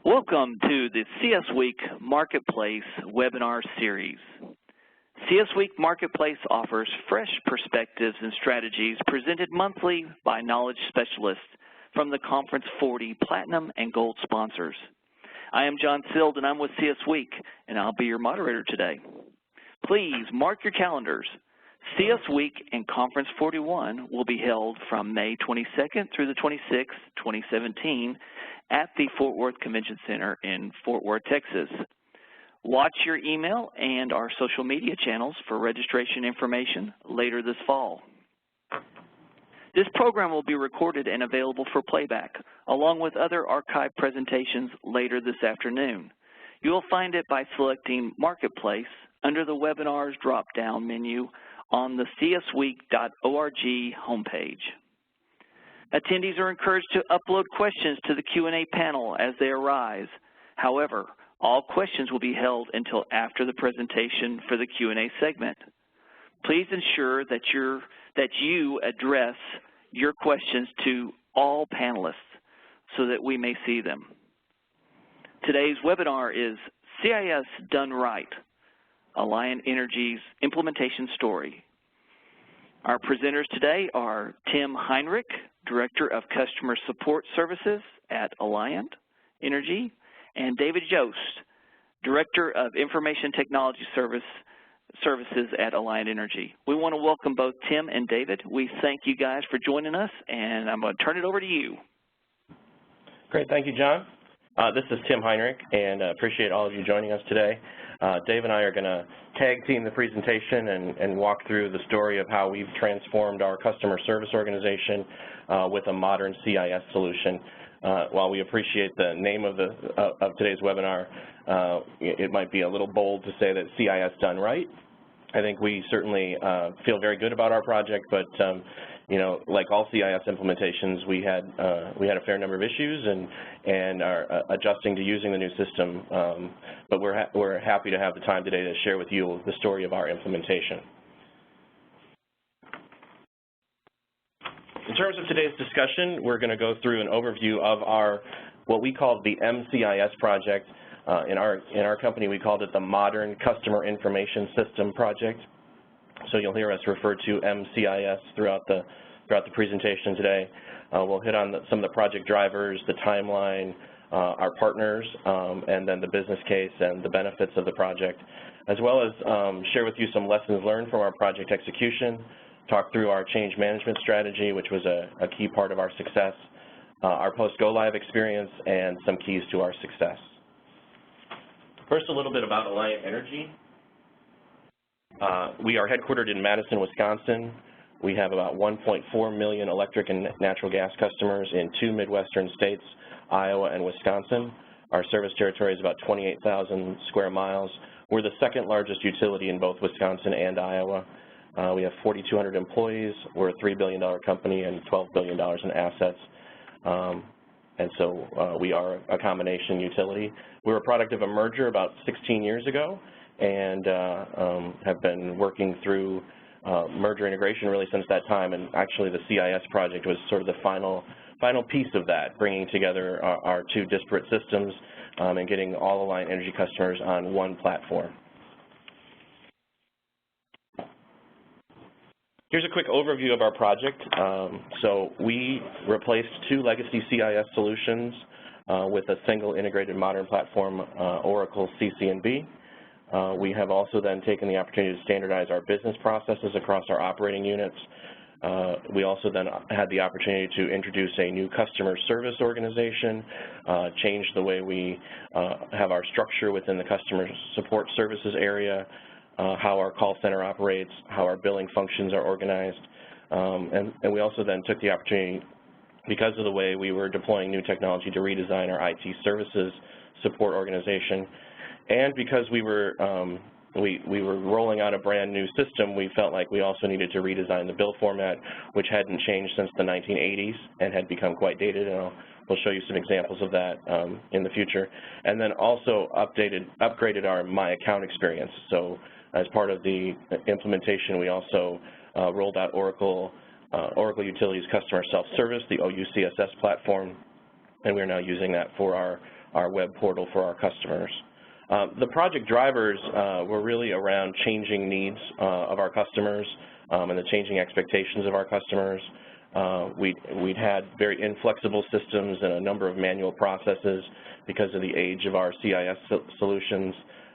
Welcome to the CS Week Marketplace webinar series. CS Week Marketplace offers fresh perspectives and strategies presented monthly by knowledge specialists from the Conference 40 Platinum and Gold sponsors. I am John Sild and I'm with CS Week and I'll be your moderator today. Please mark your calendars. CS Week and Conference 41 will be held from May 22nd through the 26th, 2017 at the Fort Worth Convention Center in Fort Worth, Texas. Watch your email and our social media channels for registration information later this fall. This program will be recorded and available for playback, along with other archived presentations later this afternoon. You will find it by selecting Marketplace under the Webinars drop-down menu on the csweek.org homepage. Attendees are encouraged to upload questions to the Q&A panel as they arise. However, all questions will be held until after the presentation for the Q&A segment. Please ensure that you address your questions to all panelists so that we may see them. Today's webinar is CIS Done Right, Alliant Energy's Implementation Story. Our presenters today are Tim Heinrich, Director of Customer Support Services at Alliant Energy, and David Jost, Director of Information Technology Services at Alliant Energy. We want to welcome both Tim and David. We thank you guys for joining us, and I'm going to turn it over to you. Great, thank you, John. This is Tim Heinrich, and appreciate all of you joining us today. Dave and I are going to tag team the presentation and walk through the story of how we've transformed our customer service organization with a modern CIS solution. While we appreciate the name of today's webinar, it might be a little bold to say that CIS done right. I think we certainly feel very good about our project, but you know, like all CIS implementations, we had a fair number of issues and are adjusting to using the new system. But we're happy to have the time today to share with you the story of our implementation. In terms of today's discussion, we're going to go through an overview of what we call the MCIS project. In our company, we called it the Modern Customer Information System project. So you'll hear us refer to MCIS throughout the presentation today. We'll hit on some of the project drivers, the timeline, our partners, and then the business case and the benefits of the project, as well as share with you some lessons learned from our project execution, talk through our change management strategy, which was a key part of our success, our PostGoLive Experience, and some keys to our success. First, a little bit about Alliant Energy. We are headquartered in Madison, Wisconsin. We have about 1.4 million electric and natural gas customers in 2 Midwestern states, Iowa and Wisconsin. Our service territory is about 28,000 square miles. We're the second largest utility in both Wisconsin and Iowa. We have 4,200 employees. We're a $3 billion company and $12 billion in assets. And so we are a combination utility. We're a product of a merger about 16 years ago and have been working through merger integration really since that time, and actually the CIS project was sort of the final piece of that, bringing together our two disparate systems and getting all Alliant Energy customers on one platform. Here's a quick overview of our project. So we replaced 2 legacy CIS solutions with a single integrated modern platform, Oracle CC&B. We have also then taken the opportunity to standardize our business processes across our operating units. We also then had the opportunity to introduce a new customer service organization, change the way we have our structure within the customer support services area, how our call center operates, how our billing functions are organized. And we also then took the opportunity, because of the way we were deploying new technology, to redesign our IT services support organization. And because we were rolling out a brand new system, we felt like we also needed to redesign the bill format, which hadn't changed since the 1980s and had become quite dated, and we'll show you some examples of that in the future. And then also upgraded our My Account experience. So as part of the implementation, we also rolled out Oracle Utilities Customer Self-Service, the OUCSS platform, and we're now using that for our our web portal for our customers. The project drivers were really around changing needs of our customers and the changing expectations of our customers. We'd had very inflexible systems and a number of manual processes because of the age of our CIS solutions.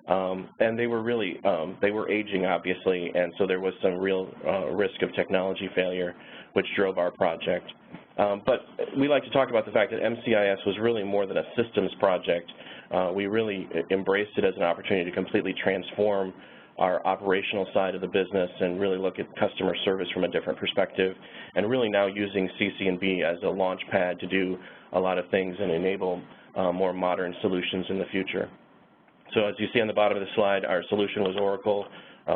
And they were really, they were aging, obviously, and so there was some real risk of technology failure, which drove our project. But we like to talk about the fact that MCIS was really more than a systems project. We really embraced it as an opportunity to completely transform our operational side of the business and really look at customer service from a different perspective, and really now using CC&B as a launch pad to do a lot of things and enable more modern solutions in the future. So as you see on the bottom of the slide, our solution was Oracle.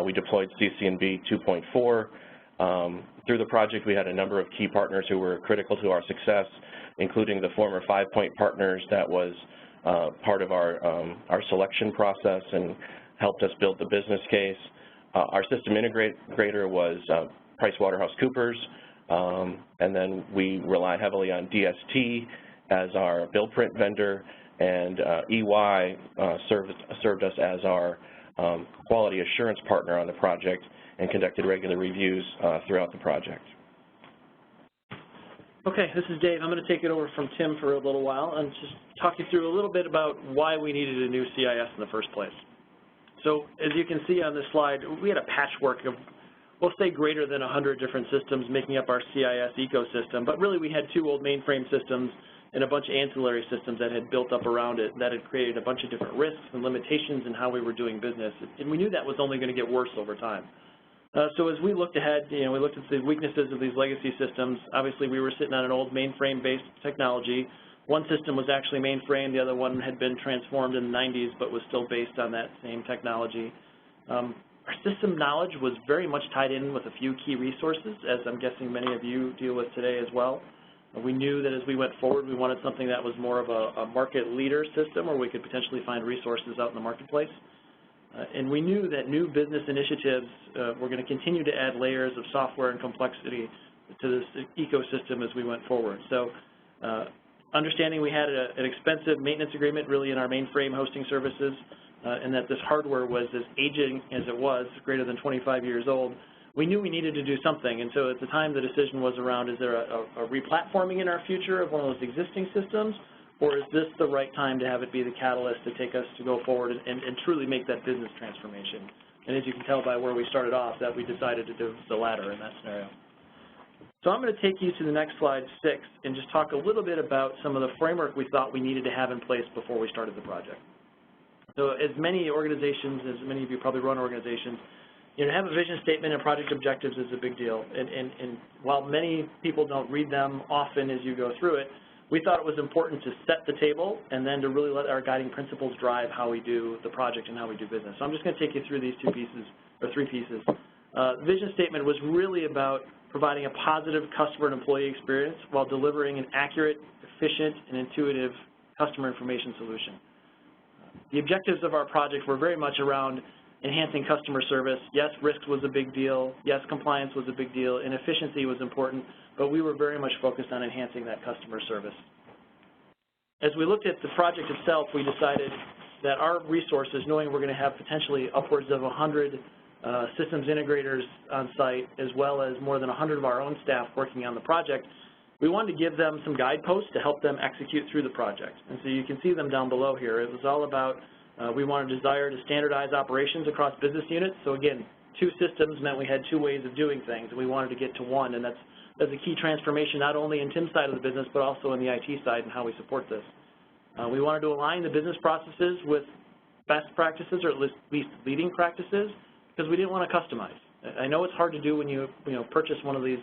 We deployed CC&B 2.4. Through the project, we had a number of key partners who were critical to our success, including the former 5-Point partners that was part of our selection process and helped us build the business case. Our system integrator was PricewaterhouseCoopers, and then we rely heavily on DST as our bill print vendor, and EY served us as our quality assurance partner on the project and conducted regular reviews throughout the project. Okay, this is Dave. I'm going to take it over from Tim for a little while and just talk you through a little bit about why we needed a new CIS in the first place. So as you can see on this slide, we had a patchwork of, we'll say, greater than 100 different systems making up our CIS ecosystem, but really we had 2 old mainframe systems and a bunch of ancillary systems that had built up around it that had created a bunch of different risks and limitations in how we were doing business, and we knew that was only going to get worse over time. So as we looked ahead, we looked at the weaknesses of these legacy systems. Obviously, we were sitting on an old mainframe-based technology. One system was actually mainframe, the other one had been transformed in the 90s but was still based on that same technology. Our system knowledge was very much tied in with a few key resources, as I'm guessing many of you deal with today as well. We knew that as we went forward, we wanted something that was more of a market leader system where we could potentially find resources out in the marketplace. And we knew that new business initiatives were going to continue to add layers of software and complexity to this ecosystem as we went forward. So understanding we had an expensive maintenance agreement really in our mainframe hosting services, and that this hardware was as aging as it was, greater than 25 years old, we knew we needed to do something. And so at the time the decision was around, is there a replatforming in our future of one of those existing systems, or is this the right time to have it be the catalyst to take us to go forward and truly make that business transformation? And as you can tell by where we started off, that we decided to do the latter in that scenario. So I'm going to take you to the next slide, 6, and just talk a little bit about some of the framework we thought we needed to have in place before we started the project. So as many organizations, as many of you probably run organizations, to have a vision statement and project objectives is a big deal. And while many people don't read them often as you go through it, we thought it was important to set the table and then to really let our guiding principles drive how we do the project and how we do business. So I'm just going to take you through these 2 pieces, or 3 pieces. Vision statement was really about providing a positive customer and employee experience while delivering an accurate, efficient, and intuitive customer information solution. The objectives of our project were very much around enhancing customer service. Yes, risk was a big deal. Yes, compliance was a big deal, and efficiency was important, but we were very much focused on enhancing that customer service. As we looked at the project itself, we decided that our resources, knowing we're going to have potentially upwards of 100 systems integrators on site, as well as more than 100 of our own staff working on the project, we wanted to give them some guideposts to help them execute through the project. And so you can see them down below here. It was all about we wanted a desire to standardize operations across business units. So again, 2 systems meant we had 2 ways of doing things, and we wanted to get to one. And that's a key transformation not only in Tim's side of the business, but also in the IT side and how we support this. We wanted to align the business processes with best practices, or at least leading practices, because we didn't want to customize. I know it's hard to do when you purchase one of these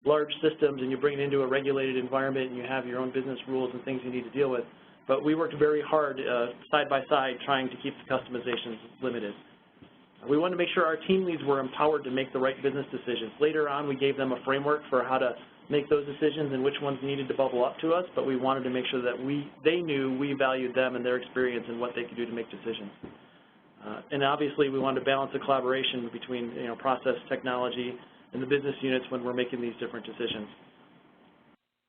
large systems and you bring it into a regulated environment and you have your own business rules and things you need to deal with. But we worked very hard side by side trying to keep the customizations limited. We wanted to make sure our team leads were empowered to make the right business decisions. Later on, we gave them a framework for how to make those decisions and which ones needed to bubble up to us, but we wanted to make sure that they knew we valued them and their experience and what they could do to make decisions. And obviously, we wanted to balance the collaboration between process, technology, and the business units when we're making these different decisions.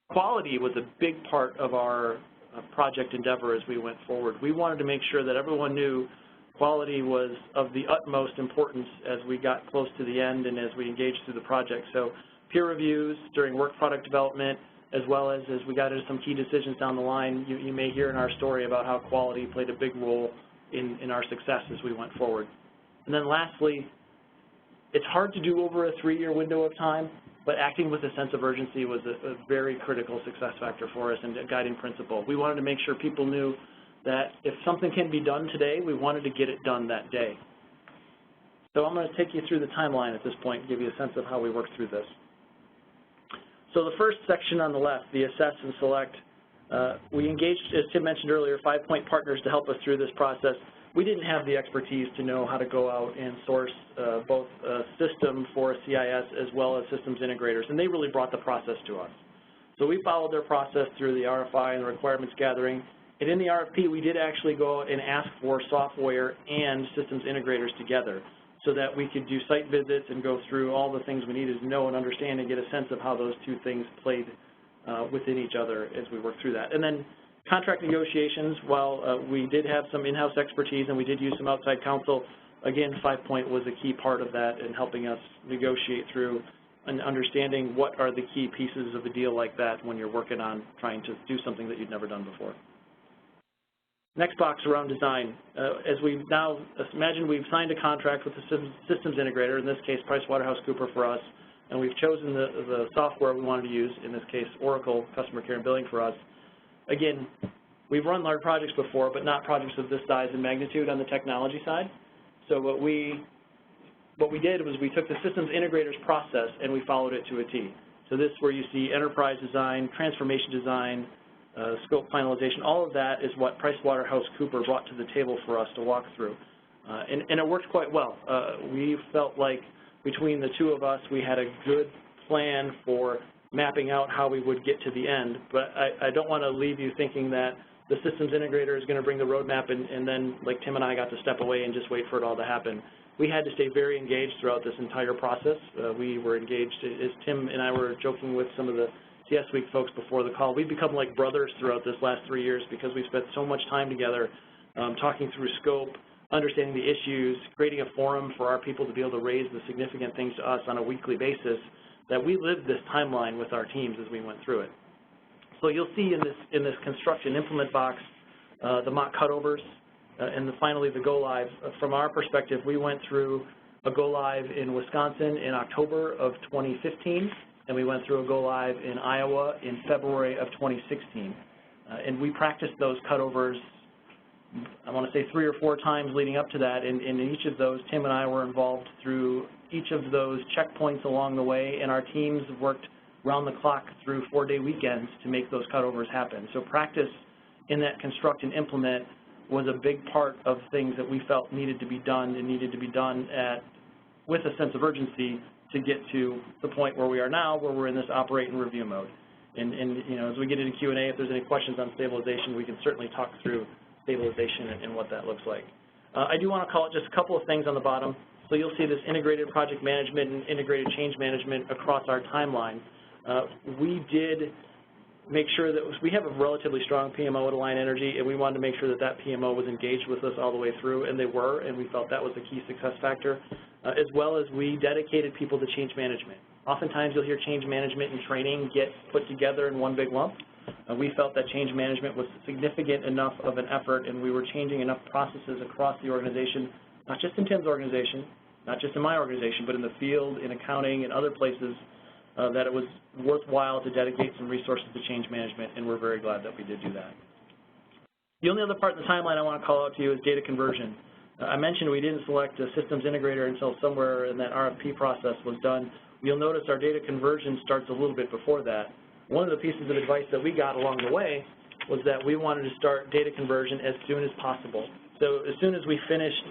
Quality was a big part of our project endeavor as we went forward. We wanted to make sure that everyone knew quality was of the utmost importance as we got close to the end and as we engaged through the project. So peer reviews during work product development, as well as we got into some key decisions down the line, you may hear in our story about how quality played a big role in our success as we went forward. And then lastly, it's hard to do over a 3-year window of time, but acting with a sense of urgency was a very critical success factor for us and a guiding principle. We wanted to make sure people knew that if something can be done today, we wanted to get it done that day. So I'm going to take you through the timeline at this point and give you a sense of how we worked through this. So the first section on the left, the assess and select, we engaged, as Tim mentioned earlier, 5-point partners to help us through this process. We didn't have the expertise to know how to go out and source both a system for a CIS as well as systems integrators, and they really brought the process to us. So we followed their process through the RFI and the requirements gathering. And in the RFP, we did actually go out and ask for software and systems integrators together so that we could do site visits and go through all the things we needed to know and understand and get a sense of how those two things played within each other as we worked through that. And then contract negotiations, while we did have some in-house expertise and we did use some outside counsel, again, 5-point was a key part of that in helping us negotiate through and understanding what are the key pieces of a deal like that when you're working on trying to do something that you've never done before. Next box around design. As we now imagine, we've signed a contract with the systems integrator, in this case PricewaterhouseCoopers for us, and we've chosen the software we wanted to use, in this case Oracle Customer Care and Billing for us. Again, we've run large projects before, but not projects of this size and magnitude on the technology side. So what we did was we took the systems integrator's process and we followed it to a T. So this is where you see enterprise design, transformation design, scope finalization, all of that is what PricewaterhouseCoopers brought to the table for us to walk through. And it worked quite well. We felt like between the two of us, we had a good plan for mapping out how we would get to the end. But I don't want to leave you thinking that the systems integrator is going to bring the roadmap and then, like Tim and I, got to step away and just wait for it all to happen. We had to stay very engaged throughout this entire process. We were engaged, as Tim and I were joking with some of the CIS Week folks before the call, we've become like brothers throughout this last 3 years because we've spent so much time together talking through scope, understanding the issues, creating a forum for our people to be able to raise the significant things to us on a weekly basis, that we lived this timeline with our teams as we went through it. So you'll see in this construction implement box the mock cutovers and finally the go-live. From our perspective, we went through a go-live in Wisconsin in October of 2015, and we went through a go-live in Iowa in February of 2016. And we practiced those cutovers, I want to say 3 or 4 times leading up to that, and in each of those, Tim and I were involved through each of those checkpoints along the way, and our teams worked round the clock through 4-day weekends to make those cutovers happen. So practice in that construct and implement was a big part of things that we felt needed to be done and needed to be done with a sense of urgency to get to the point where we are now, where we're in this operate and review mode. And you know, as we get into Q&A, if there's any questions on stabilization, we can certainly talk through stabilization and what that looks like. I do want to call it just a couple of things on the bottom. So you'll see this integrated project management and integrated change management across our timeline. We did make sure that we have a relatively strong PMO at Alliant Energy, and we wanted to make sure that that PMO was engaged with us all the way through, and they were, and we felt that was a key success factor, as well as we dedicated people to change management. Oftentimes you'll hear change management and training get put together in one big lump. We felt that change management was significant enough of an effort, and we were changing enough processes across the organization, not just in Tim's organization, not just in my organization, but in the field, in accounting, and other places, that it was worthwhile to dedicate some resources to change management, and we're very glad that we did do that. The only other part in the timeline I want to call out to you is data conversion. I mentioned we didn't select a systems integrator until somewhere in that RFP process was done. You'll notice our data conversion starts a little bit before that. One of the pieces of advice that we got along the way was that we wanted to start data conversion as soon as possible. So as soon as we finished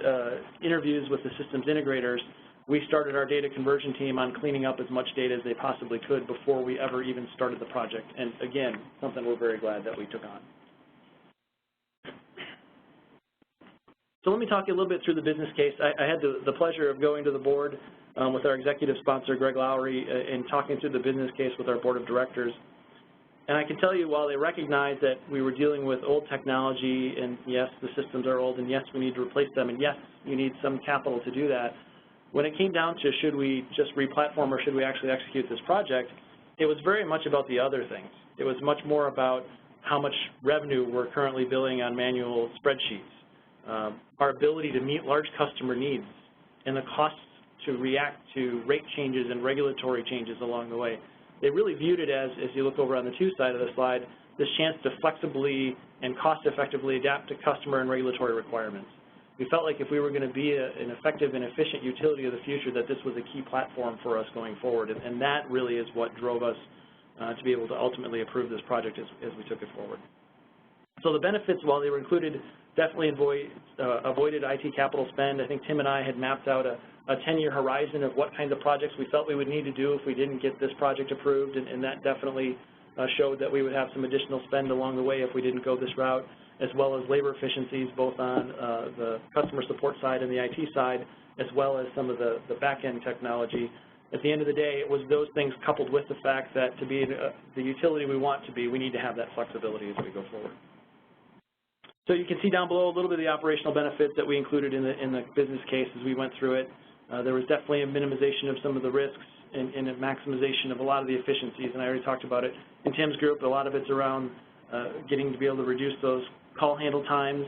interviews with the systems integrators, we started our data conversion team on cleaning up as much data as they possibly could before we ever even started the project. And again, something we're very glad that we took on. So let me talk a little bit through the business case. I had the pleasure of going to the board with our executive sponsor, Greg Lowry, and talking through the business case with our board of directors. And I can tell you, while they recognized that we were dealing with old technology, and yes, the systems are old, and yes, we need to replace them, and yes, you need some capital to do that, when it came down to should we just re-platform or should we actually execute this project, it was very much about the other things. It was much more about how much revenue we're currently billing on manual spreadsheets, our ability to meet large customer needs, and the costs to react to rate changes and regulatory changes along the way. They really viewed it as you look over on the to side of the slide, this chance to flexibly and cost-effectively adapt to customer and regulatory requirements. We felt like if we were going to be an effective and efficient utility of the future, that this was a key platform for us going forward, and that really is what drove us to be able to ultimately approve this project as we took it forward. So the benefits, while they were included, definitely avoided IT capital spend. I think Tim and I had mapped out a 10-year horizon of what kinds of projects we felt we would need to do if we didn't get this project approved, and that definitely showed that we would have some additional spend along the way if we didn't go this route, as well as labor efficiencies both on the customer support side and the IT side, as well as some of the back-end technology. At the end of the day, it was those things coupled with the fact that to be the utility we want to be, we need to have that flexibility as we go forward. So you can see down below a little bit of the operational benefits that we included in the business case as we went through it. There was definitely a minimization of some of the risks and a maximization of a lot of the efficiencies, and I already talked about it. In Tim's group, a lot of it's around getting to be able to reduce those call handle times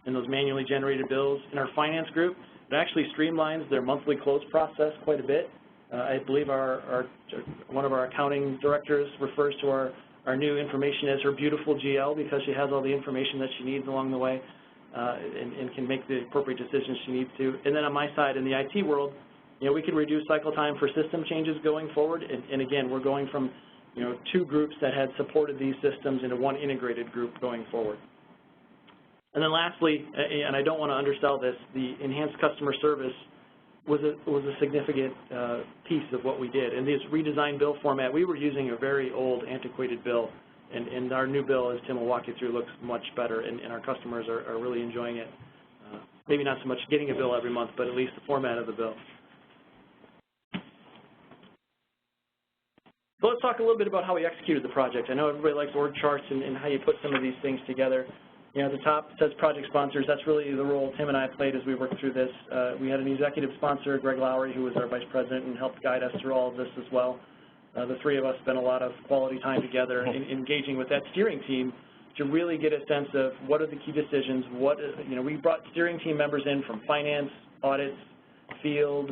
and those manually generated bills. In our finance group, it actually streamlines their monthly close process quite a bit. I believe one of our accounting directors refers to our new information as her beautiful GL because she has all the information that she needs along the way and can make the appropriate decisions she needs to. And then on my side, in the IT world, we can reduce cycle time for system changes going forward. And again, we're going from two groups that had supported these systems into one integrated group going forward. And then lastly, and I don't want to undersell this, the enhanced customer service was a significant piece of what we did. In this redesigned bill format, we were using a very old, antiquated bill, and our new bill, as Tim will walk you through, looks much better, and our customers are really enjoying it. Maybe not so much getting a bill every month, but at least the format of the bill. So let's talk a little bit about how we executed the project. I know everybody likes org charts and how you put some of these things together. At the top says project sponsors. That's really the role Tim and I played as we worked through this. We had an executive sponsor, Greg Lowry, who was our vice president and helped guide us through all of this as well. The three of us spent a lot of quality time together engaging with that steering team to really get a sense of what are the key decisions. We brought steering team members in from finance, audits, field,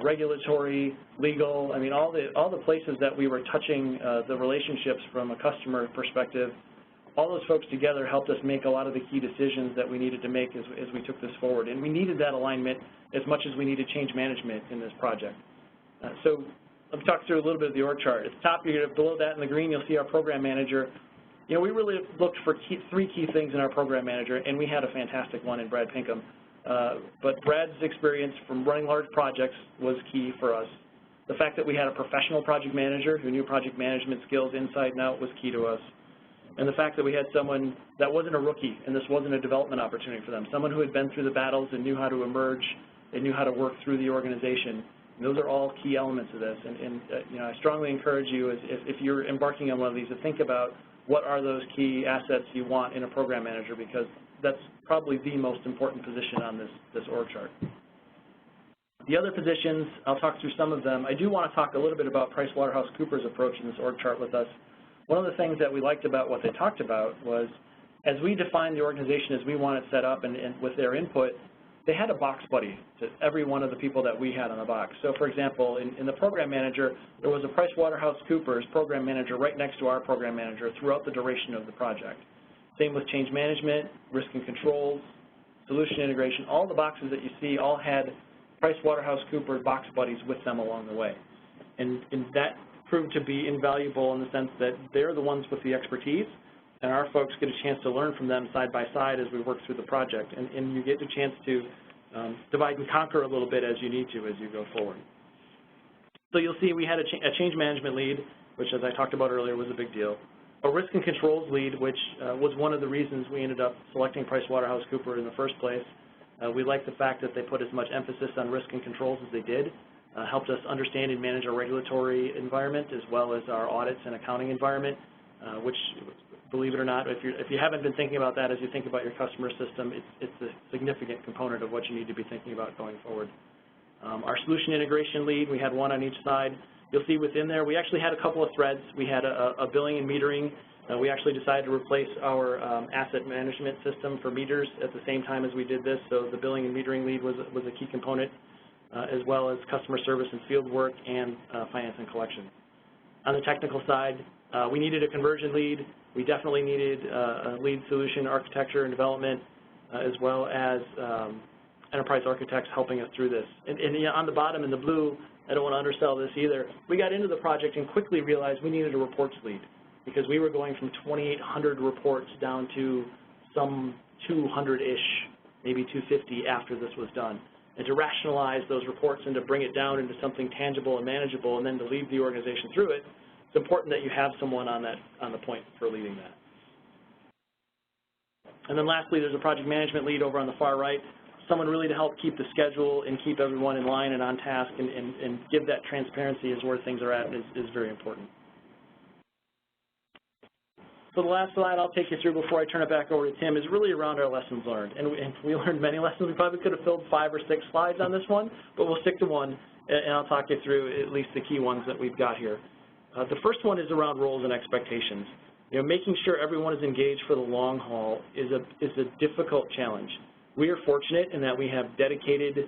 regulatory, legal. I mean, all the places that we were touching the relationships from a customer perspective. All those folks together helped us make a lot of the key decisions that we needed to make as we took this forward. And we needed that alignment as much as we needed change management in this project. So let me talk through a little bit of the org chart. At the top, below that in the green, you'll see our program manager. We really looked for three key things in our program manager, and we had a fantastic one in Brad Pinkham. But Brad's experience from running large projects was key for us. The fact that we had a professional project manager who knew project management skills inside and out was key to us. And the fact that we had someone that wasn't a rookie and this wasn't a development opportunity for them, someone who had been through the battles and knew how to emerge and knew how to work through the organization. And those are all key elements of this. And I strongly encourage you, if you're embarking on one of these, to think about what are those key assets you want in a program manager, because that's probably the most important position on this org chart. The other positions, I'll talk through some of them. I do want to talk a little bit about PricewaterhouseCoopers' approach in this org chart with us. One of the things that we liked about what they talked about was, as we defined the organization as we want it set up and with their input, they had a box buddy to every one of the people that we had on the box. So for example, in the program manager, there was a PricewaterhouseCoopers program manager right next to our program manager throughout the duration of the project. Same with change management, risk and controls, solution integration. All the boxes that you see all had PricewaterhouseCoopers box buddies with them along the way. And that proved to be invaluable in the sense that they're the ones with the expertise, and our folks get a chance to learn from them side by side as we work through the project. And you get a chance to divide and conquer a little bit as you need to as you go forward. So you'll see we had a change management lead, which, as I talked about earlier, was a big deal. A risk and controls lead, which was one of the reasons we ended up selecting PricewaterhouseCoopers in the first place. We liked the fact that they put as much emphasis on risk and controls as they did. Helped us understand and manage our regulatory environment as well as our audits and accounting environment. which, believe it or not, if you haven't been thinking about that as you think about your customer system, it's a significant component of what you need to be thinking about going forward. Our solution integration lead, we had one on each side. You'll see within there, we actually had a couple of threads. We had a billing and metering. We actually decided to replace our asset management system for meters at the same time as we did this, so the billing and metering lead was a key component, as well as customer service and field work and finance and collection. On the technical side, we needed a conversion lead. We definitely needed a lead solution architecture and development, as well as enterprise architects helping us through this. And on the bottom in the blue, I don't want to undersell this either, we got into the project and quickly realized we needed a reports lead because we were going from 2,800 reports down to some 200-ish, maybe 250 after this was done. And to rationalize those reports and to bring it down into something tangible and manageable and then to lead the organization through it, it's important that you have someone on the point for leading that. And then lastly, there's a project management lead over on the far right, someone really to help keep the schedule and keep everyone in line and on task and give that transparency as where things are at is very important. So the last slide I'll take you through before I turn it back over to Tim is really around our lessons learned. And we learned many lessons. We probably could have filled 5 or 6 slides on this one, but we'll stick to one, and I'll talk you through at least the key ones that we've got here. The first one is around roles and expectations. You know, making sure everyone is engaged for the long haul is a difficult challenge. We are fortunate in that we have dedicated,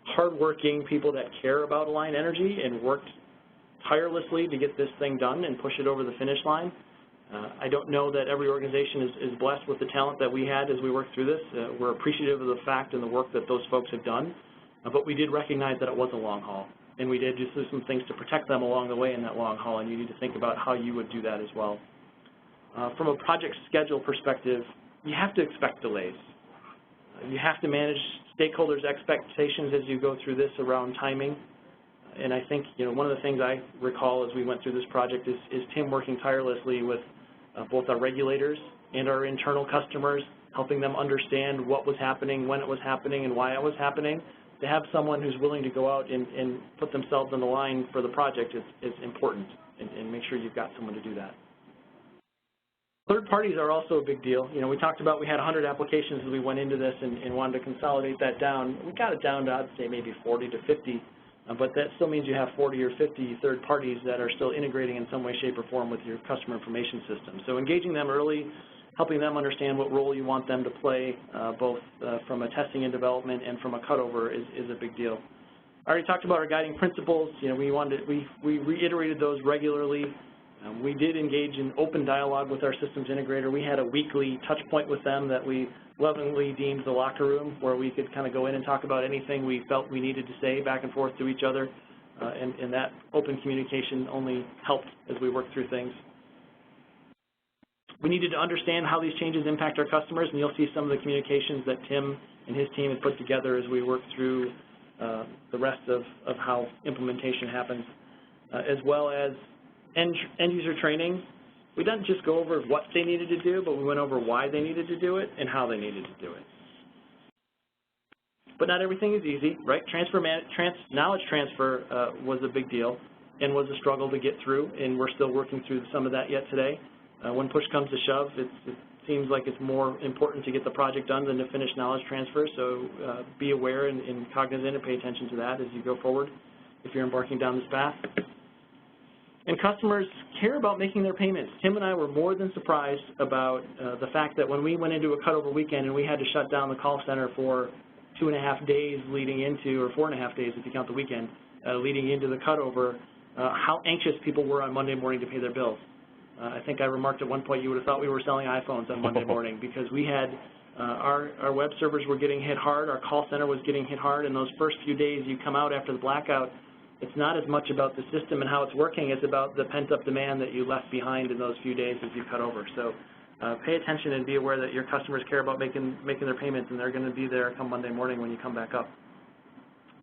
hardworking people that care about Alliant Energy and worked tirelessly to get this thing done and push it over the finish line. I don't know that every organization is blessed with the talent that we had as we worked through this. We're appreciative of the fact and the work that those folks have done, but we did recognize that it was a long haul, and we did do some things to protect them along the way in that long haul, and you need to think about how you would do that as well. From a project schedule perspective, you have to expect delays. You have to manage stakeholders' expectations as you go through this around timing. And I think, you know, one of the things I recall as we went through this project is Tim working tirelessly with both our regulators and our internal customers, helping them understand what was happening, when it was happening, and why it was happening. To have someone who's willing to go out and put themselves on the line for the project is important, and make sure you've got someone to do that. Third parties are also a big deal. You know, we talked about we had 100 applications as we went into this and wanted to consolidate that down. We got it down to, I'd say, maybe 40 to 50. But that still means you have 40 or 50 third parties that are still integrating in some way, shape, or form with your customer information system. So engaging them early, helping them understand what role you want them to play, both from a testing and development and from a cutover is a big deal. I already talked about our guiding principles. You know, we reiterated those regularly. We did engage in open dialogue with our systems integrator. We had a weekly touch point with them that we lovingly deemed the locker room, where we could kind of go in and talk about anything we felt we needed to say back and forth to each other, and that open communication only helped as we worked through things. We needed to understand how these changes impact our customers, and you'll see some of the communications that Tim and his team had put together as we worked through the rest of how implementation happens, as well as end user training. We didn't just go over what they needed to do, but we went over why they needed to do it and how they needed to do it. But not everything is easy, right? Knowledge transfer was a big deal and was a struggle to get through, and we're still working through some of that yet today. When push comes to shove, it seems like it's more important to get the project done than to finish knowledge transfer, so be aware and cognizant and pay attention to that as you go forward if you're embarking down this path. And customers care about making their payments. Tim and I were more than surprised about the fact that when we went into a cutover weekend and we had to shut down the call center for 2.5 days leading into, or 4.5 days if you count the weekend, leading into the cutover, how anxious people were on Monday morning to pay their bills. I think I remarked at one point you would have thought we were selling iPhones on Monday morning because we had our web servers were getting hit hard, our call center was getting hit hard, and those first few days you come out after the blackout, it's not as much about the system and how it's working as about the pent-up demand that you left behind in those few days as you cut over. So pay attention and be aware that your customers care about making their payments, and they're going to be there come Monday morning when you come back up.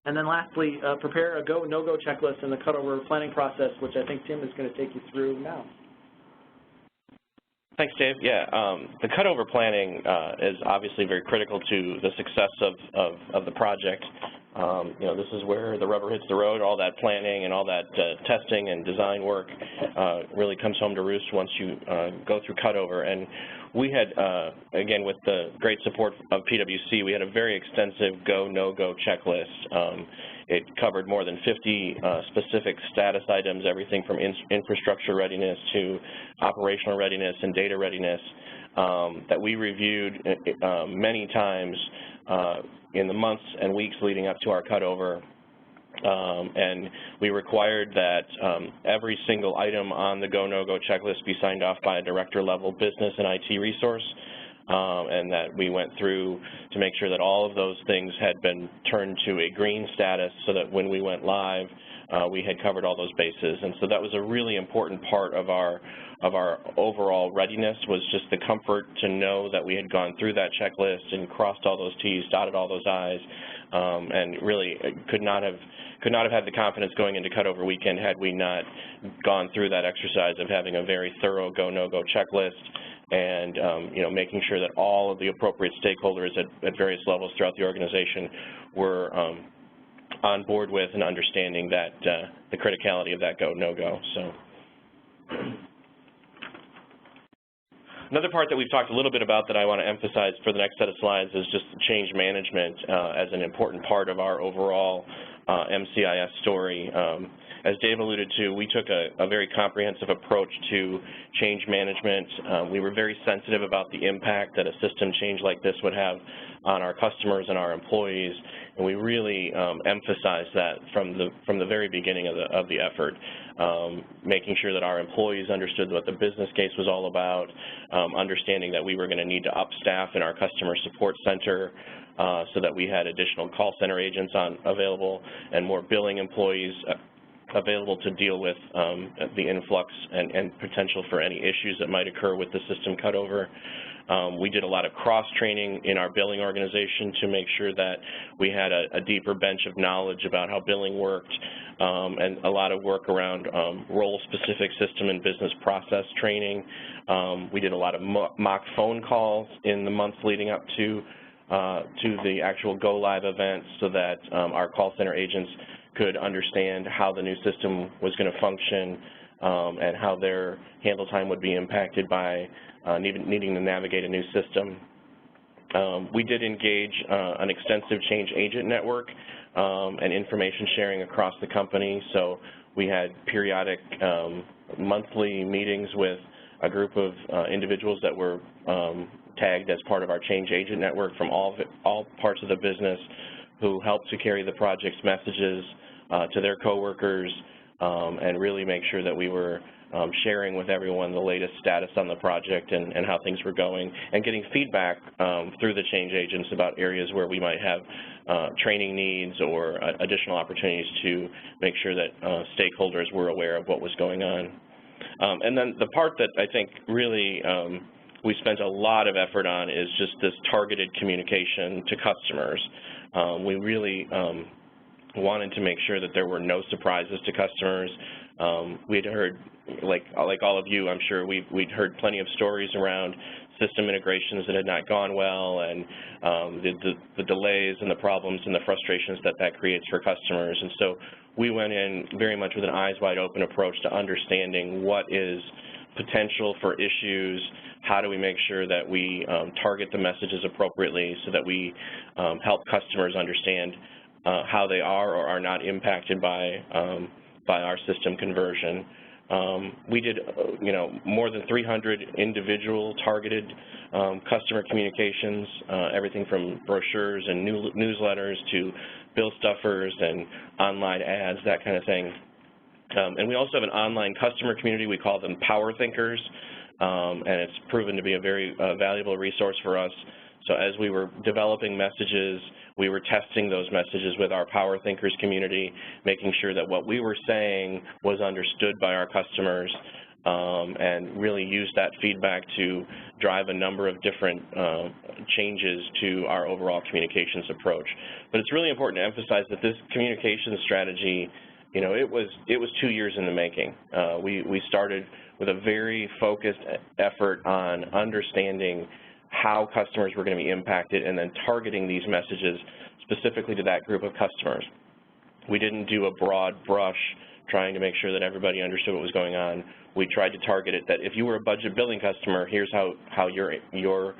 And then lastly, prepare a go, no-go checklist in the cutover planning process, which I think Tim is going to take you through now. Thanks, Dave. Yeah, the cutover planning is obviously very critical to the success of the project. You know, this is where the rubber hits the road. All that planning and all that testing and design work really comes home to roost once you go through Cutover. And we had, again, with the great support of PwC, we had a very extensive go, no-go checklist. It covered more than 50 specific status items, everything from infrastructure readiness to operational readiness and data readiness, that we reviewed many times in the months and weeks leading up to our Cutover. And we required that every single item on the go, no-go checklist be signed off by a director-level business and IT resource, and that we went through to make sure that all of those things had been turned to a green status so that when we went live, we had covered all those bases. And so that was a really important part of our overall readiness, was just the comfort to know that we had gone through that checklist and crossed all those T's, dotted all those I's, and really could not have had the confidence going into Cutover weekend had we not gone through that exercise of having a very thorough go, no-go checklist and you know, making sure that all of the appropriate stakeholders at various levels throughout the organization were on board with and understanding that the criticality of that go, no-go. So another part that we've talked a little bit about that I want to emphasize for the next set of slides is just change management as an important part of our overall MCIS story. As Dave alluded to, we took a very comprehensive approach to change management. We were very sensitive about the impact that a system change like this would have on our customers and our employees, and we really emphasized that from the very beginning of the effort, making sure that our employees understood what the business case was all about, understanding that we were going to need to up staff in our customer support center so that we had additional call center agents available and more billing employees available to deal with the influx and potential for any issues that might occur with the system Cutover. We did a lot of cross-training in our billing organization to make sure that we had a deeper bench of knowledge about how billing worked, and a lot of work around role-specific system and business process training. We did a lot of mock phone calls in the months leading up to the actual go-live event so that our call center agents could understand how the new system was going to function and how their handle time would be impacted by needing to navigate a new system. We did engage an extensive change agent network and information sharing across the company. So we had periodic monthly meetings with a group of individuals that were tagged as part of our change agent network from all parts of the business, who helped to carry the project's messages to their coworkers and really make sure that we were sharing with everyone the latest status on the project and how things were going, and getting feedback through the change agents about areas where we might have training needs or additional opportunities to make sure that stakeholders were aware of what was going on. And then the part that I think really we spent a lot of effort on is just this targeted communication to customers. We really wanted to make sure that there were no surprises to customers. We'd heard, like all of you, I'm sure, we'd heard plenty of stories around system integrations that had not gone well, and the delays and the problems and the frustrations that creates for customers. And so we went in very much with an eyes wide open approach to understanding what is potential for issues, how do we make sure that we target the messages appropriately so that we help customers understand how they are or are not impacted by our system conversion. We did, more than 300 individual targeted customer communications, everything from brochures and newsletters to bill stuffers and online ads, that kind of thing. And we also have an online customer community. We call them Power Thinkers, and it's proven to be a very valuable resource for us. So as we were developing messages, we were testing those messages with our Power Thinkers community, making sure that what we were saying was understood by our customers, and really use that feedback to drive a number of different changes to our overall communications approach. But it's really important to emphasize that this communication strategy, it was 2 years in the making. We started with a very focused effort on understanding how customers were going to be impacted, and then targeting these messages specifically to that group of customers. We didn't do a broad brush trying to make sure that everybody understood what was going on. We tried to target it that if you were a budget billing customer, here's how your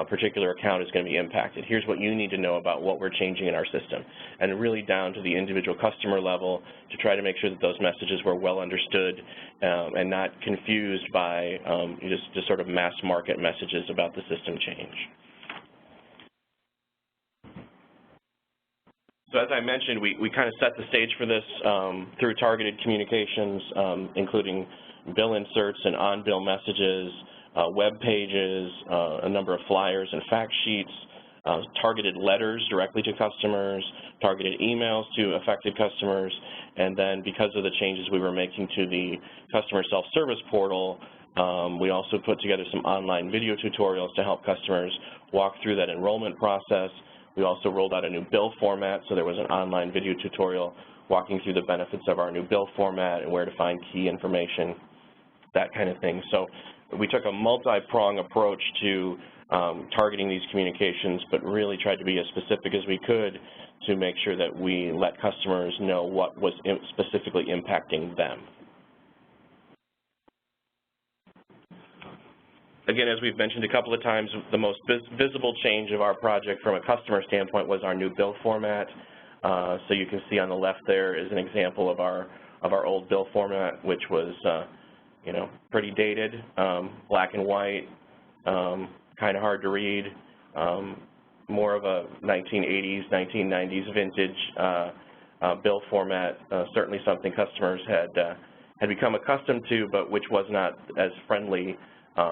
particular account is going to be impacted. Here's what you need to know about what we're changing in our system, and really down to the individual customer level to try to make sure that those messages were well understood and not confused by just sort of mass market messages about the system change. So as I mentioned, we kind of set the stage for this through targeted communications, including bill inserts and on-bill messages, web pages, a number of flyers and fact sheets, targeted letters directly to customers, targeted emails to affected customers, and then because of the changes we were making to the customer self-service portal, we also put together some online video tutorials to help customers walk through that enrollment process. We also rolled out a new bill format, so there was an online video tutorial walking through the benefits of our new bill format and where to find key information, that kind of thing. So we took a multi-prong approach to targeting these communications, but really tried to be as specific as we could to make sure that we let customers know what was specifically impacting them. Again, as we've mentioned a couple of times, the most visible change of our project from a customer standpoint was our new bill format. So you can see on the left there is an example of our old bill format, which was pretty dated, black and white, kind of hard to read, more of a 1980s, 1990s vintage bill format, certainly something customers had become accustomed to, but which was not as friendly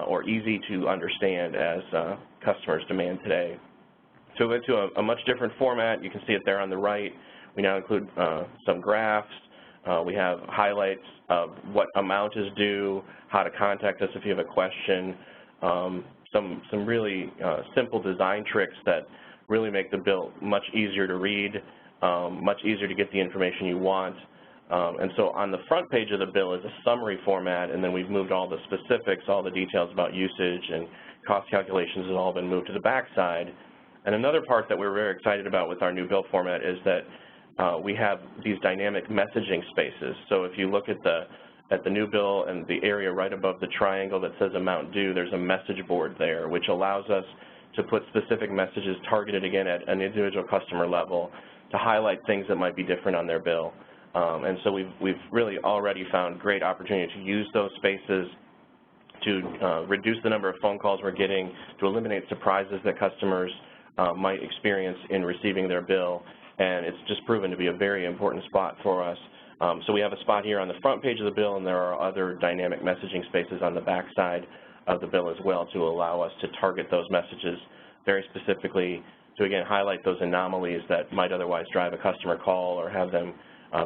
or easy to understand as customers demand today. So we went to a much different format. You can see it there on the right. We now include some graphs. We have highlights of what amount is due, how to contact us if you have a question, some really simple design tricks that really make the bill much easier to read, much easier to get the information you want. And so on the front page of the bill is a summary format, and then we've moved all the specifics, all the details about usage and cost calculations has all been moved to the back side. And another part that we're very excited about with our new bill format is that we have these dynamic messaging spaces. So if you look at the new bill and the area right above the triangle that says amount due, there's a message board there, which allows us to put specific messages targeted again at an individual customer level to highlight things that might be different on their bill. And so we've really already found great opportunity to use those spaces to reduce the number of phone calls we're getting, to eliminate surprises that customers might experience in receiving their bill, and it's just proven to be a very important spot for us. So we have a spot here on the front page of the bill, and there are other dynamic messaging spaces on the back side of the bill as well to allow us to target those messages very specifically to, again, highlight those anomalies that might otherwise drive a customer call or have them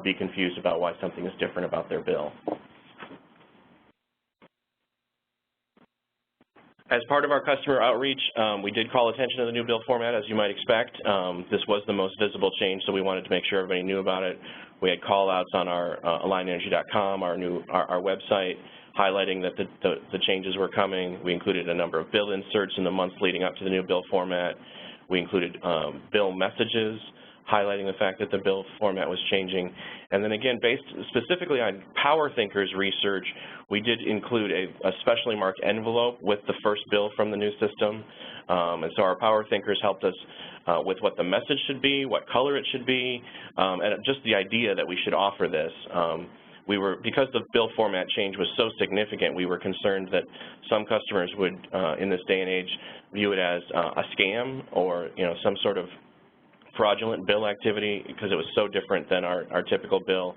be confused about why something is different about their bill. As part of our customer outreach, we did call attention to the new bill format, as you might expect. This was the most visible change, so we wanted to make sure everybody knew about it. We had call-outs on our AlliantEnergy.com, our website, highlighting that the changes were coming. We included a number of bill inserts in the months leading up to the new bill format. We included bill messages, highlighting the fact that the bill format was changing. And then again, based specifically on PowerThinker's research, we did include a specially marked envelope with the first bill from the new system. And so our PowerThinkers helped us with what the message should be, what color it should be, and just the idea that we should offer this. Because the bill format change was so significant, we were concerned that some customers would, in this day and age, view it as a scam or some sort of fraudulent bill activity because it was so different than our typical bill.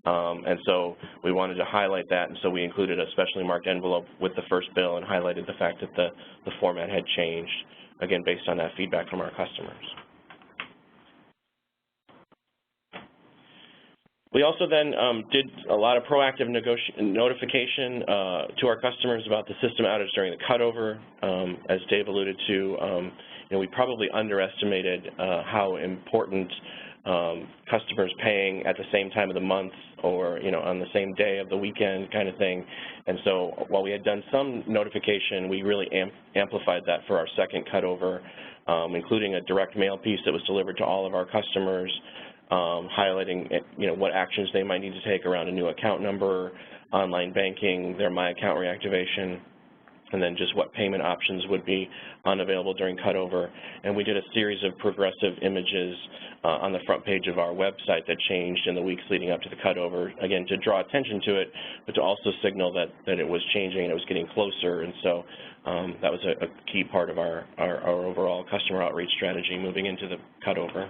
And so we wanted to highlight that, and so we included a specially marked envelope with the first bill and highlighted the fact that the format had changed, again, based on that feedback from our customers. We also then did a lot of proactive notification to our customers about the system outage during the cutover. As Dave alluded to, we probably underestimated how important customers paying at the same time of the month or, on the same day of the weekend kind of thing. And so while we had done some notification, we really amplified that for our second cutover, including a direct mail piece that was delivered to all of our customers, highlighting, what actions they might need to take around a new account number, online banking, their My Account reactivation, and then just what payment options would be unavailable during cutover. And we did a series of progressive images on the front page of our website that changed in the weeks leading up to the cutover, again, to draw attention to it, but to also signal that it was changing and it was getting closer. And so that was a key part of our overall customer outreach strategy moving into the cutover.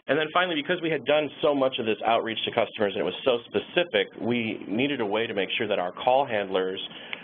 And then finally, because we had done so much of this outreach to customers and it was so specific, we needed a way to make sure that our call handlers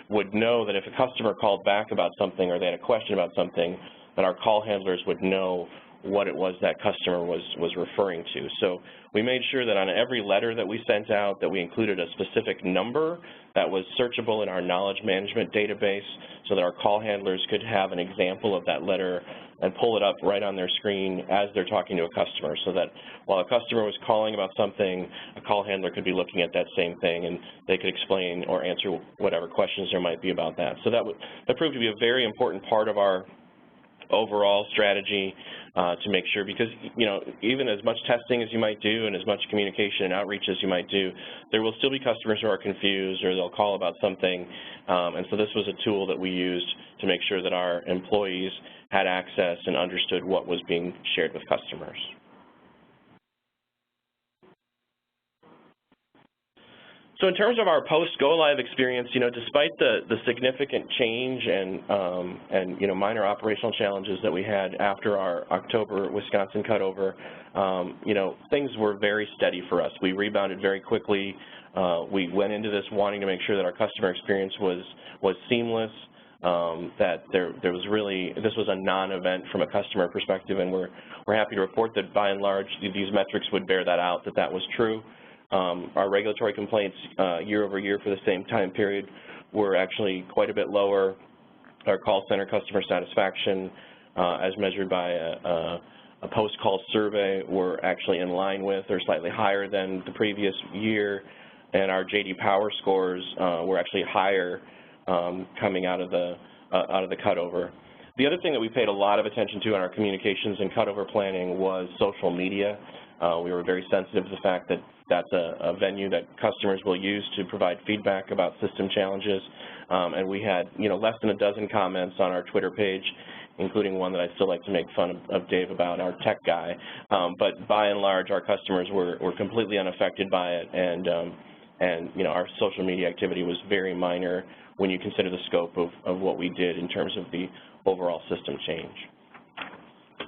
would know that if a customer called back about something or they had a question about something, that our call handlers would know what it was that customer was referring to. So we made sure that on every letter that we sent out that we included a specific number that was searchable in our knowledge management database so that our call handlers could have an example of that letter and pull it up right on their screen as they're talking to a customer, so that while a customer was calling about something, a call handler could be looking at that same thing and they could explain or answer whatever questions there might be about that. So that proved to be a very important part of our overall strategy to make sure, because even as much testing as you might do and as much communication and outreach as you might do, there will still be customers who are confused or they'll call about something, and so this was a tool that we used to make sure that our employees had access and understood what was being shared with customers. So in terms of our post-go-live experience, despite the significant change and minor operational challenges that we had after our October Wisconsin cutover, things were very steady for us. We rebounded very quickly. We went into this wanting to make sure that our customer experience was seamless, that this was a non-event from a customer perspective, and we're happy to report that by and large these metrics would bear that out, that was true. Our regulatory complaints year over year for the same time period were actually quite a bit lower. Our call center customer satisfaction, as measured by a post-call survey, were actually in line with or slightly higher than the previous year, and our J.D. Power scores were actually higher coming out of the cutover. The other thing that we paid a lot of attention to in our communications and cutover planning was social media. We were very sensitive to the fact that that's a venue that customers will use to provide feedback about system challenges, and we had less than a dozen comments on our Twitter page, including one that I still like to make fun of Dave about, our tech guy. But by and large, our customers were completely unaffected by it, and our social media activity was very minor when you consider the scope of what we did in terms of the overall system change.